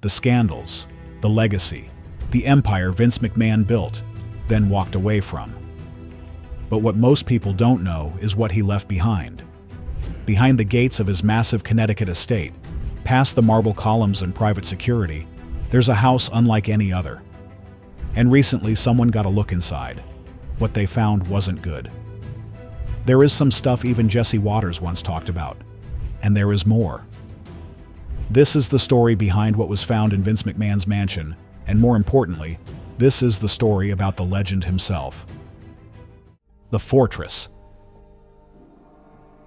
the scandals, the legacy, the empire Vince McMahon built, then walked away from. But what most people don't know is what he left behind. Behind the gates of his massive Connecticut estate, past the marble columns and private security, there's a house unlike any other. And recently someone got a look inside. What they found wasn't good. There is some stuff even Jesse Waters once talked about. And there is more. This is the story behind what was found in Vince McMahon's mansion, and more importantly, this is the story about the legend himself. The Fortress.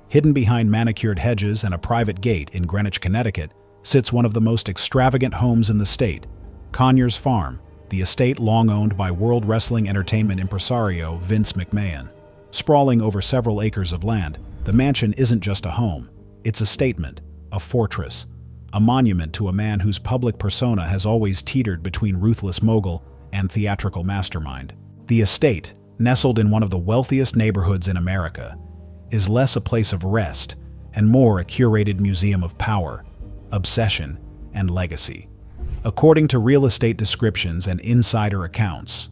Hidden behind manicured hedges and a private gate in Greenwich, Connecticut, sits one of the most extravagant homes in the state, Conyers Farm, the estate long owned by World Wrestling Entertainment impresario Vince McMahon. Sprawling over several acres of land, the mansion isn't just a home. It's a statement, a fortress, a monument to a man whose public persona has always teetered between ruthless mogul and theatrical mastermind. The estate, nestled in one of the wealthiest neighborhoods in America, is less a place of rest and more a curated museum of power, obsession, and legacy. According to real estate descriptions and insider accounts,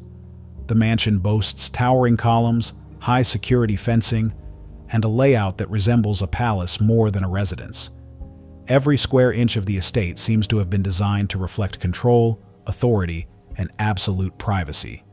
the mansion boasts towering columns, high security fencing, and a layout that resembles a palace more than a residence. Every square inch of the estate seems to have been designed to reflect control, authority, and absolute privacy.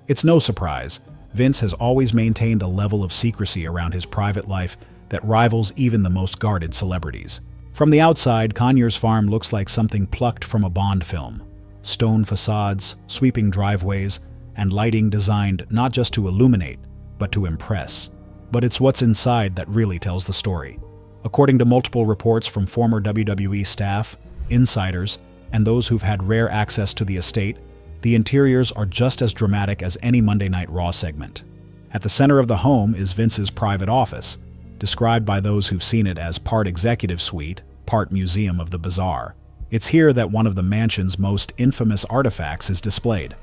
It's no surprise, Vince has always maintained a level of secrecy around his private life that rivals even the most guarded celebrities. From the outside, Conyers Farm looks like something plucked from a Bond film. Stone facades, sweeping driveways, and lighting designed not just to illuminate, but to impress. But it's what's inside that really tells the story. According to multiple reports from former WWE staff, insiders, and those who've had rare access to the estate, the interiors are just as dramatic as any Monday Night Raw segment. At the center of the home is Vince's private office, described by those who've seen it as part executive suite, part museum of the bizarre. It's here that one of the mansion's most infamous artifacts is displayed,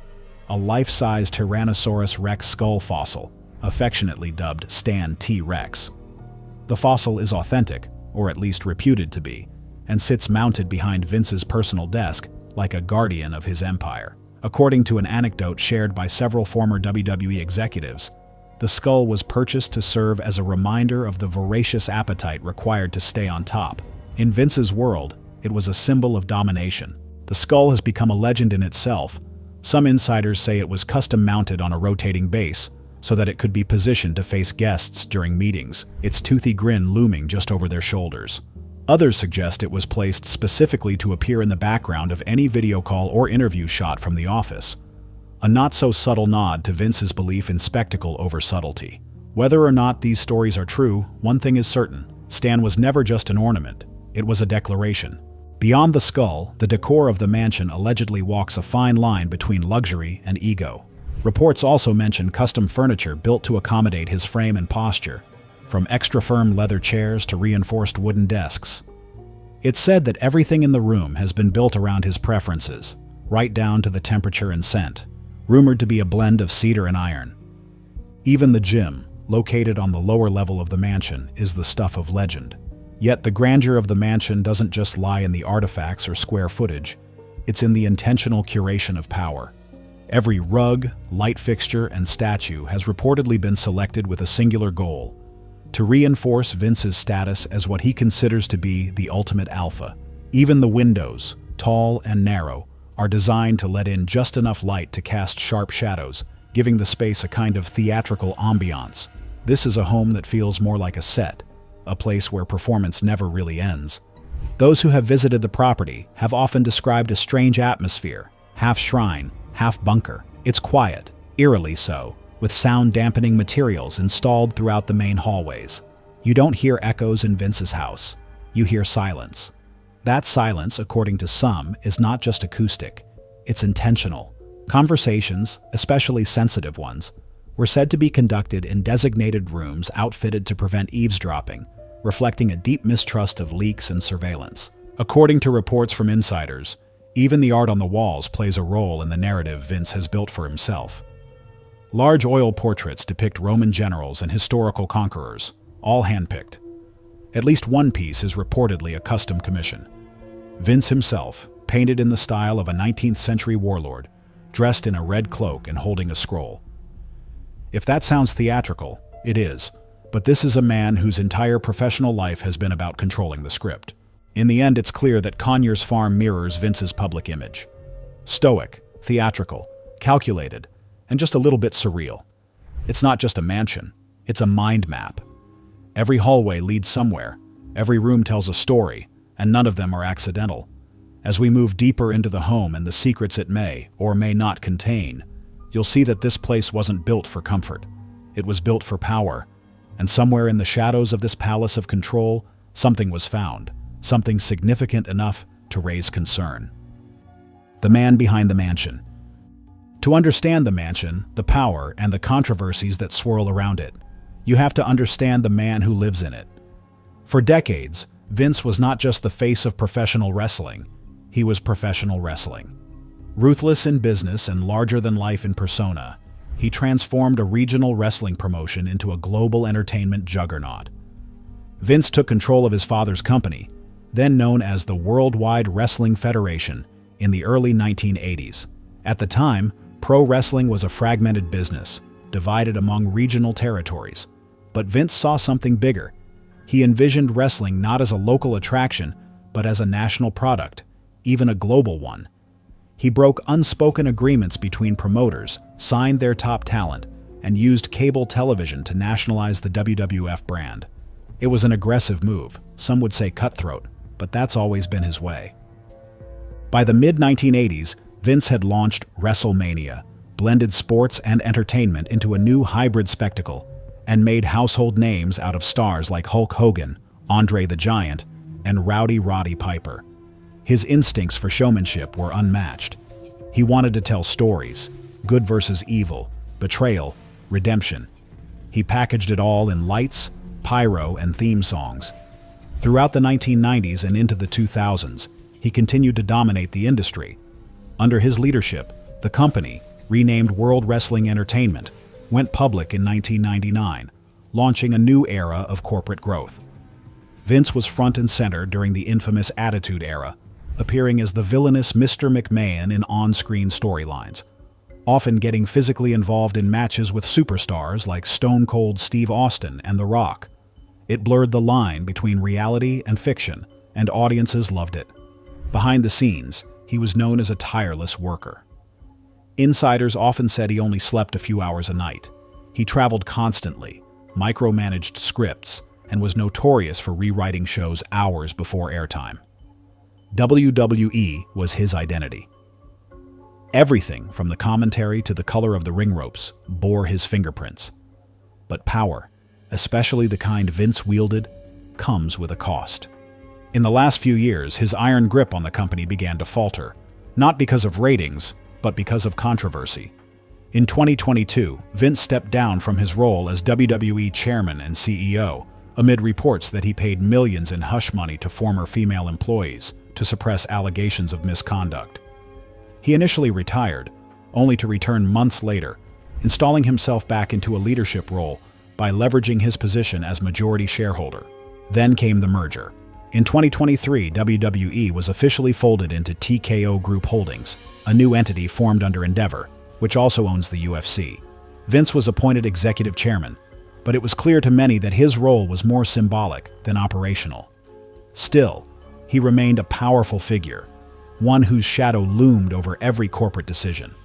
a life-size Tyrannosaurus Rex skull fossil, affectionately dubbed Stan T. Rex. The fossil is authentic, or at least reputed to be, and sits mounted behind Vince's personal desk like a guardian of his empire. According to an anecdote shared by several former WWE executives, the skull was purchased to serve as a reminder of the voracious appetite required to stay on top. In Vince's world, it was a symbol of domination. The skull has become a legend in itself. Some insiders say it was custom mounted on a rotating base, so that it could be positioned to face guests during meetings, its toothy grin looming just over their shoulders. Others suggest it was placed specifically to appear in the background of any video call or interview shot from the office. A not-so-subtle nod to Vince's belief in spectacle over subtlety. Whether or not these stories are true, one thing is certain. Stan was never just an ornament. It was a declaration. Beyond the skull, the decor of the mansion allegedly walks a fine line between luxury and ego. Reports also mention custom furniture built to accommodate his frame and posture, from extra-firm leather chairs to reinforced wooden desks. It's said that everything in the room has been built around his preferences, right down to the temperature and scent, rumored to be a blend of cedar and iron. Even the gym, located on the lower level of the mansion, is the stuff of legend. Yet the grandeur of the mansion doesn't just lie in the artifacts or square footage, it's in the intentional curation of power. Every rug, light fixture, and statue has reportedly been selected with a singular goal: to reinforce Vince's status as what he considers to be the ultimate alpha. Even the windows, tall and narrow, are designed to let in just enough light to cast sharp shadows, giving the space a kind of theatrical ambiance. This is a home that feels more like a set, a place where performance never really ends. Those who have visited the property have often described a strange atmosphere, half shrine, half bunker. It's quiet, eerily so, with sound-dampening materials installed throughout the main hallways. You don't hear echoes in Vince's house. You hear silence. That silence, according to some, is not just acoustic. It's intentional. Conversations, especially sensitive ones, were said to be conducted in designated rooms outfitted to prevent eavesdropping, reflecting a deep mistrust of leaks and surveillance. According to reports from insiders, even the art on the walls plays a role in the narrative Vince has built for himself. Large oil portraits depict Roman generals and historical conquerors, all handpicked. At least one piece is reportedly a custom commission. Vince himself, painted in the style of a 19th century warlord, dressed in a red cloak and holding a scroll. If that sounds theatrical, it is, but this is a man whose entire professional life has been about controlling the script. In the end, it's clear that Conyers Farm mirrors Vince's public image. Stoic, theatrical, calculated, and just a little bit surreal. It's not just a mansion, it's a mind map. Every hallway leads somewhere, every room tells a story, and none of them are accidental. As we move deeper into the home and the secrets it may or may not contain, you'll see that this place wasn't built for comfort. It was built for power, and somewhere in the shadows of this palace of control, something was found, something significant enough to raise concern. The man behind the mansion. To understand the mansion, the power, and the controversies that swirl around it, you have to understand the man who lives in it. For decades, Vince was not just the face of professional wrestling, he was professional wrestling. Ruthless in business and larger-than-life in persona, he transformed a regional wrestling promotion into a global entertainment juggernaut. Vince took control of his father's company, then known as the Worldwide Wrestling Federation, in the early 1980s. At the time, pro wrestling was a fragmented business, divided among regional territories. But Vince saw something bigger. He envisioned wrestling not as a local attraction, but as a national product, even a global one. He broke unspoken agreements between promoters, signed their top talent, and used cable television to nationalize the WWF brand. It was an aggressive move, some would say cutthroat, but that's always been his way. By the mid-1980s, Vince had launched WrestleMania, blended sports and entertainment into a new hybrid spectacle, and made household names out of stars like Hulk Hogan, Andre the Giant, and Rowdy Roddy Piper. His instincts for showmanship were unmatched. He wanted to tell stories, good versus evil, betrayal, redemption. He packaged it all in lights, pyro, and theme songs. Throughout the 1990s and into the 2000s, he continued to dominate the industry. Under his leadership, the company, renamed World Wrestling Entertainment, went public in 1999, launching a new era of corporate growth. Vince was front and center during the infamous Attitude Era, appearing as the villainous Mr. McMahon in on-screen storylines, often getting physically involved in matches with superstars like Stone Cold Steve Austin and The Rock. It blurred the line between reality and fiction, and audiences loved it. Behind the scenes, he was known as a tireless worker. Insiders often said he only slept a few hours a night. He traveled constantly, micromanaged scripts, and was notorious for rewriting shows hours before airtime. WWE was his identity. Everything from the commentary to the color of the ring ropes bore his fingerprints. But power, especially the kind Vince wielded, comes with a cost. In the last few years, his iron grip on the company began to falter, not because of ratings, but because of controversy. In 2022, Vince stepped down from his role as WWE chairman and CEO, amid reports that he paid millions in hush money to former female employees to suppress allegations of misconduct. He initially retired, only to return months later, installing himself back into a leadership role by leveraging his position as majority shareholder. Then came the merger. In 2023, WWE was officially folded into TKO Group Holdings, a new entity formed under Endeavor, which also owns the UFC. Vince was appointed executive chairman, but it was clear to many that his role was more symbolic than operational. Still, he remained a powerful figure, one whose shadow loomed over every corporate decision.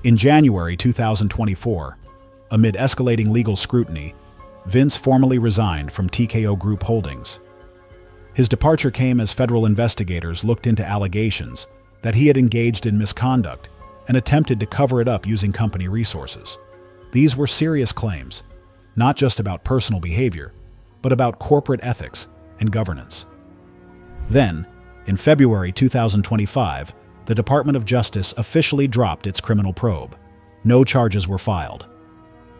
In January 2024, amid escalating legal scrutiny, Vince formally resigned from TKO Group Holdings. His departure came as federal investigators looked into allegations that he had engaged in misconduct and attempted to cover it up using company resources. These were serious claims, not just about personal behavior, but about corporate ethics and governance. Then, in February 2025, the Department of Justice officially dropped its criminal probe. No charges were filed.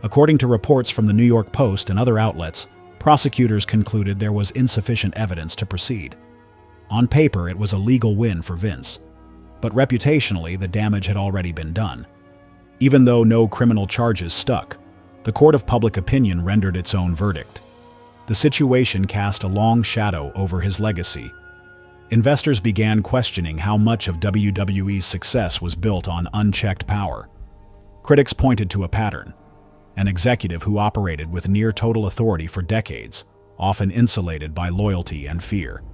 According to reports from the New York Post and other outlets, prosecutors concluded there was insufficient evidence to proceed. On paper, it was a legal win for Vince, but reputationally, the damage had already been done. Even though no criminal charges stuck, the court of public opinion rendered its own verdict. The situation cast a long shadow over his legacy. Investors began questioning how much of WWE's success was built on unchecked power. Critics pointed to a pattern: an executive who operated with near-total authority for decades, often insulated by loyalty and fear.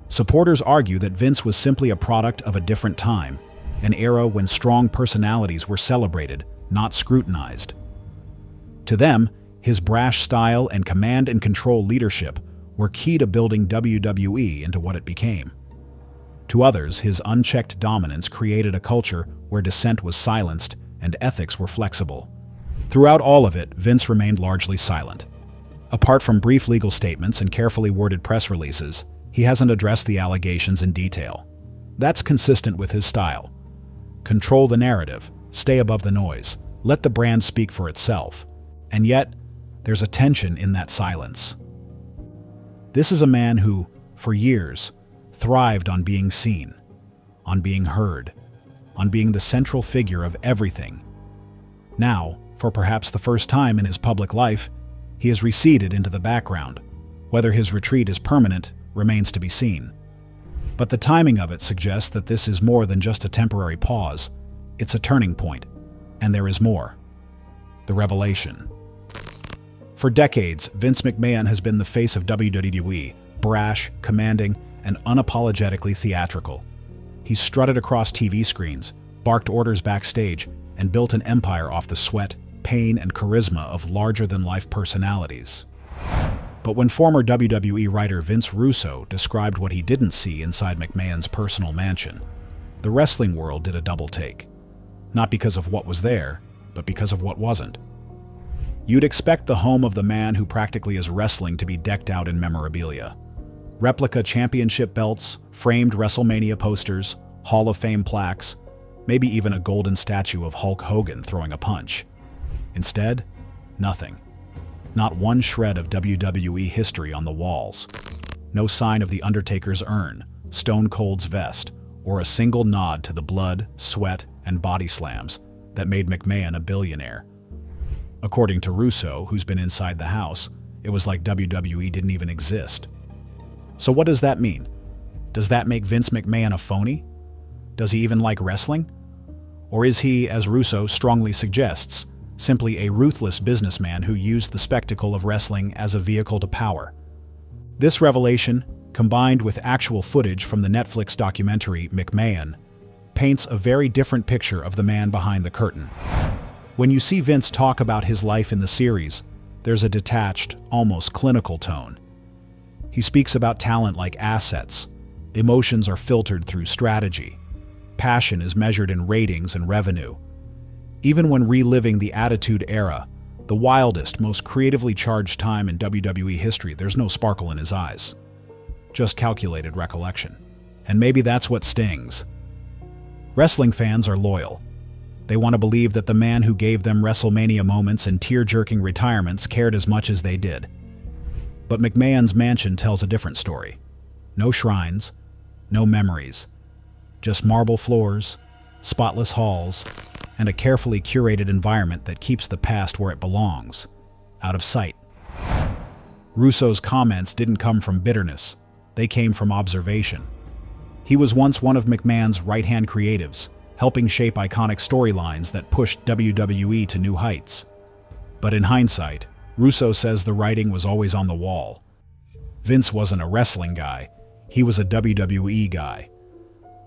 Supporters argue that Vince was simply a product of a different time, an era when strong personalities were celebrated, not scrutinized. To them, his brash style and command-and-control leadership were key to building WWE into what it became. To others, his unchecked dominance created a culture where dissent was silenced and ethics were flexible. Throughout all of it, Vince remained largely silent. Apart from brief legal statements and carefully worded press releases, he hasn't addressed the allegations in detail. That's consistent with his style. Control the narrative, stay above the noise, let the brand speak for itself. And yet, there's a tension in that silence. This is a man who, for years, thrived on being seen, on being heard, on being the central figure of everything. Now, for perhaps the first time in his public life, he has receded into the background. Whether his retreat is permanent remains to be seen. But the timing of it suggests that this is more than just a temporary pause. It's a turning point, and there is more. The revelation. For decades, Vince McMahon has been the face of WWE, brash, commanding, and unapologetically theatrical. He's strutted across TV screens, barked orders backstage, and built an empire off the sweat, pain, and charisma of larger-than-life personalities. But when former WWE writer Vince Russo described what he didn't see inside McMahon's personal mansion, the wrestling world did a double take. Not because of what was there, but because of what wasn't. You'd expect the home of the man who practically is wrestling to be decked out in memorabilia. Replica championship belts, framed WrestleMania posters, Hall of Fame plaques, maybe even a golden statue of Hulk Hogan throwing a punch. Instead, nothing. Not one shred of WWE history on the walls. No sign of The Undertaker's urn, Stone Cold's vest, or a single nod to the blood, sweat, and body slams that made McMahon a billionaire. According to Russo, who's been inside the house, it was like WWE didn't even exist. So what does that mean? Does that make Vince McMahon a phony? Does he even like wrestling? Or is he, as Russo strongly suggests, simply a ruthless businessman who used the spectacle of wrestling as a vehicle to power? This revelation, combined with actual footage from the Netflix documentary McMahon, paints a very different picture of the man behind the curtain. When you see Vince talk about his life in the series, there's a detached, almost clinical tone. He speaks about talent like assets. Emotions are filtered through strategy. Passion is measured in ratings and revenue. Even when reliving the Attitude Era, the wildest, most creatively charged time in WWE history, there's no sparkle in his eyes. Just calculated recollection. And maybe that's what stings. Wrestling fans are loyal. They want to believe that the man who gave them WrestleMania moments and tear-jerking retirements cared as much as they did. But McMahon's mansion tells a different story. No shrines, no memories. Just marble floors, spotless halls, and a carefully curated environment that keeps the past where it belongs, out of sight. Russo's comments didn't come from bitterness. They came from observation. He was once one of McMahon's right-hand creatives, helping shape iconic storylines that pushed WWE to new heights. But in hindsight, Russo says the writing was always on the wall. Vince wasn't a wrestling guy, he was a WWE guy.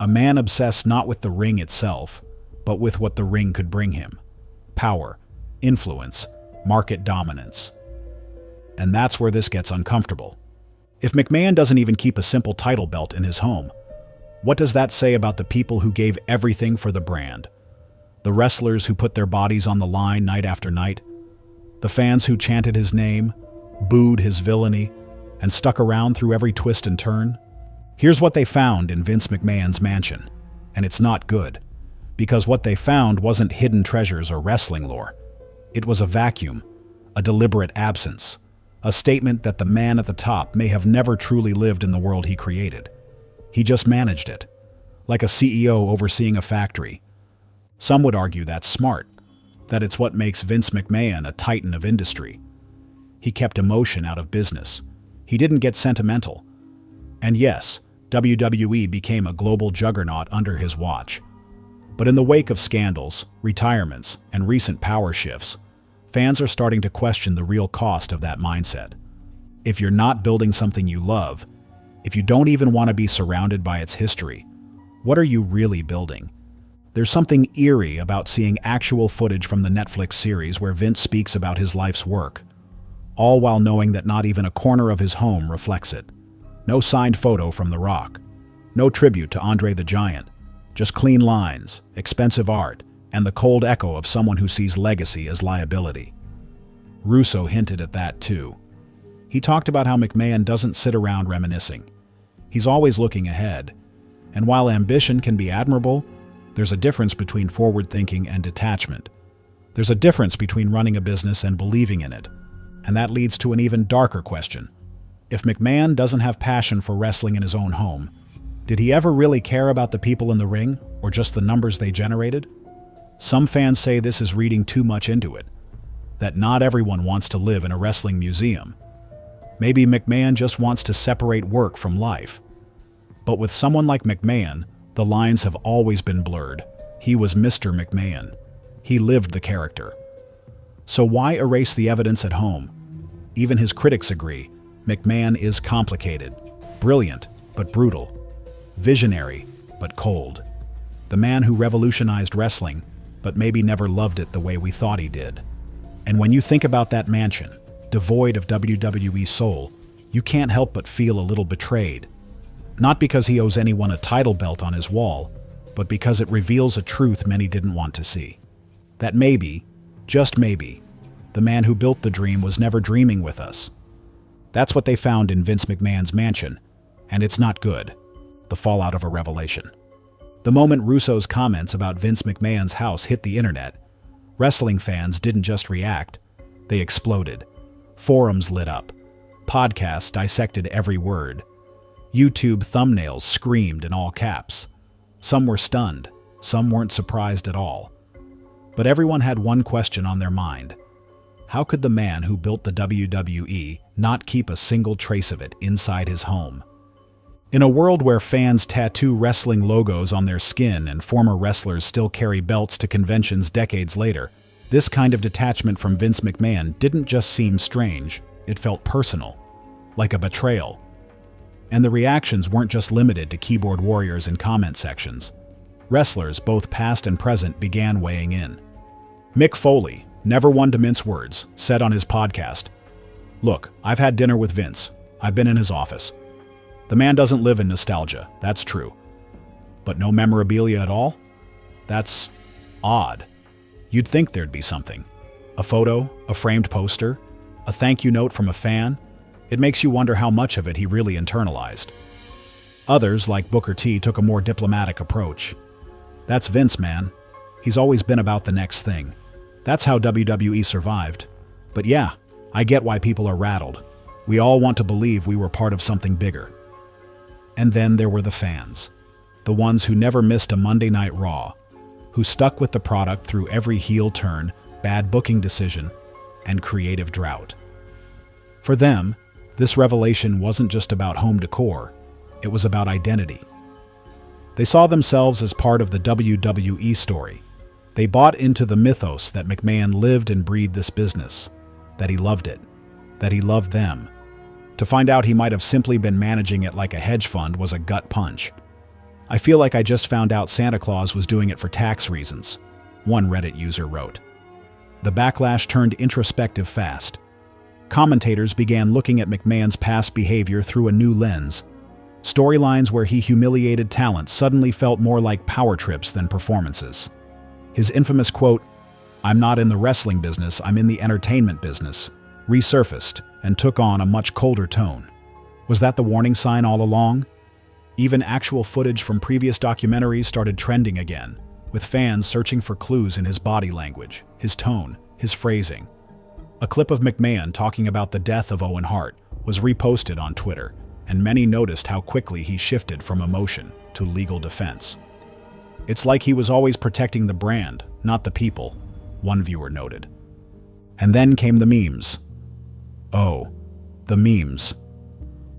A man obsessed not with the ring itself, but with what the ring could bring him. Power, influence, market dominance. And that's where this gets uncomfortable. If McMahon doesn't even keep a simple title belt in his home, what does that say about the people who gave everything for the brand? The wrestlers who put their bodies on the line night after night? The fans who chanted his name, booed his villainy, and stuck around through every twist and turn? Here's what they found in Vince McMahon's mansion, and it's not good. Because what they found wasn't hidden treasures or wrestling lore. It was a vacuum, a deliberate absence, a statement that the man at the top may have never truly lived in the world he created. He just managed it, like a CEO overseeing a factory. Some would argue that's smart, that it's what makes Vince McMahon a titan of industry. He kept emotion out of business. He didn't get sentimental. And yes, WWE became a global juggernaut under his watch. But in the wake of scandals, retirements, and recent power shifts, fans are starting to question the real cost of that mindset. If you're not building something you love, if you don't even want to be surrounded by its history, what are you really building? There's something eerie about seeing actual footage from the Netflix series where Vince speaks about his life's work, all while knowing that not even a corner of his home reflects it. No signed photo from The Rock, no tribute to Andre the Giant, just clean lines, expensive art, and the cold echo of someone who sees legacy as liability. Russo hinted at that too. He talked about how McMahon doesn't sit around reminiscing. He's always looking ahead. And while ambition can be admirable, there's a difference between forward thinking and detachment. There's a difference between running a business and believing in it. And that leads to an even darker question. If McMahon doesn't have passion for wrestling in his own home, did he ever really care about the people in the ring, or just the numbers they generated? Some fans say this is reading too much into it, that not everyone wants to live in a wrestling museum. Maybe McMahon just wants to separate work from life. But with someone like McMahon, the lines have always been blurred. He was Mr. McMahon. He lived the character. So why erase the evidence at home? Even his critics agree, McMahon is complicated, brilliant but brutal, visionary but cold. The man who revolutionized wrestling, but maybe never loved it the way we thought he did. And when you think about that mansion, devoid of WWE soul, you can't help but feel a little betrayed. Not because he owes anyone a title belt on his wall, but because it reveals a truth many didn't want to see. That maybe, just maybe, the man who built the dream was never dreaming with us. That's what they found in Vince McMahon's mansion, and it's not good. The fallout of a revelation. The moment Russo's comments about Vince McMahon's house hit the internet, wrestling fans didn't just react, they exploded. Forums lit up. Podcasts dissected every word. YouTube thumbnails screamed in all caps. Some were stunned, some weren't surprised at all. But everyone had one question on their mind. How could the man who built the WWE not keep a single trace of it inside his home? In a world where fans tattoo wrestling logos on their skin and former wrestlers still carry belts to conventions decades later, this kind of detachment from Vince McMahon didn't just seem strange, it felt personal, like a betrayal. And the reactions weren't just limited to keyboard warriors in comment sections. Wrestlers, both past and present, began weighing in. Mick Foley, never one to mince words, said on his podcast, "Look, I've had dinner with Vince. I've been in his office. The man doesn't live in nostalgia, that's true. But no memorabilia at all? That's odd. You'd think there'd be something. A photo, a framed poster, a thank you note from a fan. It makes you wonder how much of it he really internalized." Others, like Booker T, took a more diplomatic approach. "That's Vince, man. He's always been about the next thing. That's how WWE survived. But yeah, I get why people are rattled. We all want to believe we were part of something bigger." And then there were the fans. The ones who never missed a Monday Night Raw, who stuck with the product through every heel turn, bad booking decision, and creative drought. For them, this revelation wasn't just about home decor, it was about identity. They saw themselves as part of the WWE story. They bought into the mythos that McMahon lived and breathed this business, that he loved it, that he loved them. To find out he might have simply been managing it like a hedge fund was a gut punch. "I feel like I just found out Santa Claus was doing it for tax reasons," one Reddit user wrote. The backlash turned introspective fast. Commentators began looking at McMahon's past behavior through a new lens. Storylines where he humiliated talent suddenly felt more like power trips than performances. His infamous quote, "I'm not in the wrestling business, I'm in the entertainment business," resurfaced and took on a much colder tone. Was that the warning sign all along? Even actual footage from previous documentaries started trending again, with fans searching for clues in his body language, his tone, his phrasing. A clip of McMahon talking about the death of Owen Hart was reposted on Twitter, and many noticed how quickly he shifted from emotion to legal defense. "It's like he was always protecting the brand, not the people," one viewer noted. And then came the memes. Oh, the memes.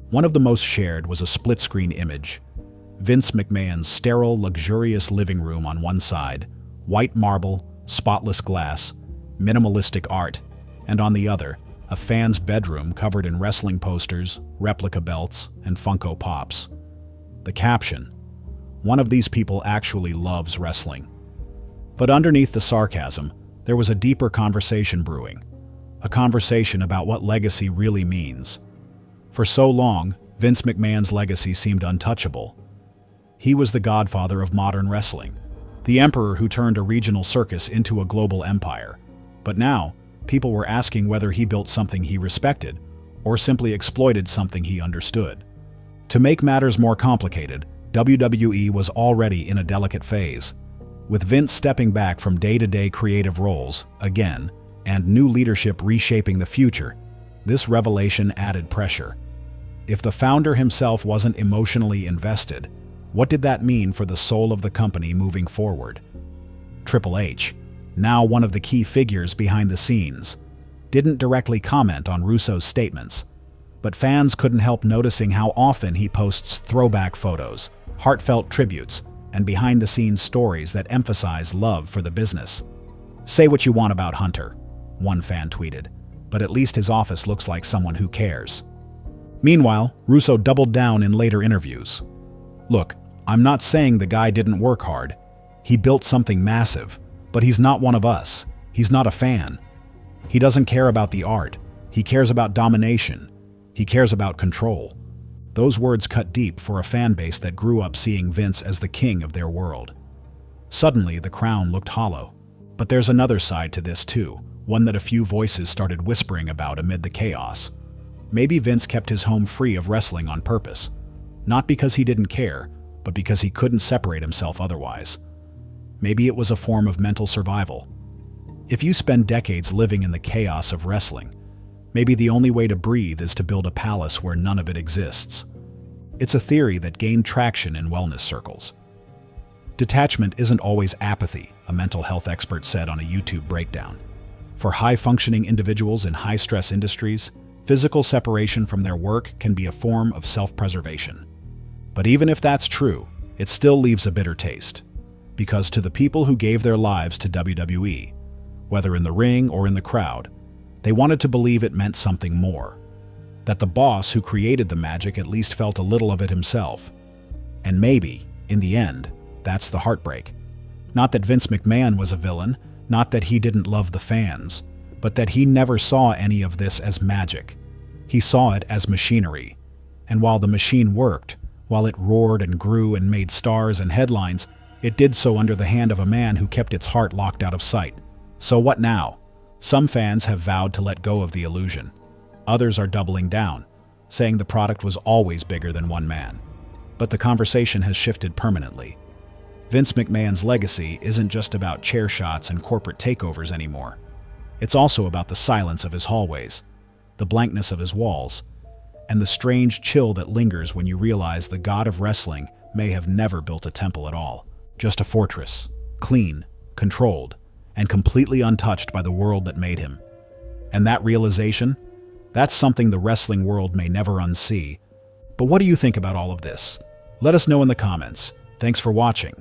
One of the most shared was a split-screen image Vince McMahon's sterile, luxurious living room on one side, white marble, spotless glass, minimalistic art, and on the other, a fan's bedroom covered in wrestling posters, replica belts, and Funko Pops. The caption: "One of these people actually loves wrestling." But underneath the sarcasm, there was a deeper conversation brewing. A conversation about what legacy really means. For so long, Vince McMahon's legacy seemed untouchable. He was the godfather of modern wrestling, the emperor who turned a regional circus into a global empire. But now, people were asking whether he built something he respected, or simply exploited something he understood. To make matters more complicated, WWE was already in a delicate phase. With Vince stepping back from day-to-day creative roles, again, and new leadership reshaping the future, this revelation added pressure. If the founder himself wasn't emotionally invested, what did that mean for the soul of the company moving forward? Triple H, now one of the key figures behind the scenes, didn't directly comment on Russo's statements, but fans couldn't help noticing how often he posts throwback photos, heartfelt tributes, and behind-the-scenes stories that emphasize love for the business. "Say what you want about Hunter," one fan tweeted, "but at least his office looks like someone who cares." Meanwhile, Russo doubled down in later interviews. "Look, I'm not saying the guy didn't work hard. He built something massive, but he's not one of us. He's not a fan. He doesn't care about the art. He cares about domination. He cares about control." Those words cut deep for a fan base that grew up seeing Vince as the king of their world. Suddenly, the crown looked hollow. But there's another side to this too, one that a few voices started whispering about amid the chaos. Maybe Vince kept his home free of wrestling on purpose. Not because he didn't care, but because he couldn't separate himself otherwise. Maybe it was a form of mental survival. If you spend decades living in the chaos of wrestling, maybe the only way to breathe is to build a palace where none of it exists. It's a theory that gained traction in wellness circles. Detachment isn't always apathy, a mental health expert said on a YouTube breakdown. For high-functioning individuals in high-stress industries, physical separation from their work can be a form of self-preservation. But even if that's true, it still leaves a bitter taste. Because to the people who gave their lives to WWE, whether in the ring or in the crowd, they wanted to believe it meant something more. That the boss who created the magic at least felt a little of it himself. And maybe, in the end, that's the heartbreak. Not that Vince McMahon was a villain, not that he didn't love the fans, but that he never saw any of this as magic. He saw it as machinery. And while the machine worked, while it roared and grew and made stars and headlines, it did so under the hand of a man who kept its heart locked out of sight. So what now? Some fans have vowed to let go of the illusion. Others are doubling down, saying the product was always bigger than one man. But the conversation has shifted permanently. Vince McMahon's legacy isn't just about chair shots and corporate takeovers anymore. It's also about the silence of his hallways, the blankness of his walls, and the strange chill that lingers when you realize the god of wrestling may have never built a temple at all, just a fortress, clean, controlled, and completely untouched by the world that made him. And that realization? That's something the wrestling world may never unsee. But what do you think about all of this? Let us know in the comments. Thanks for watching.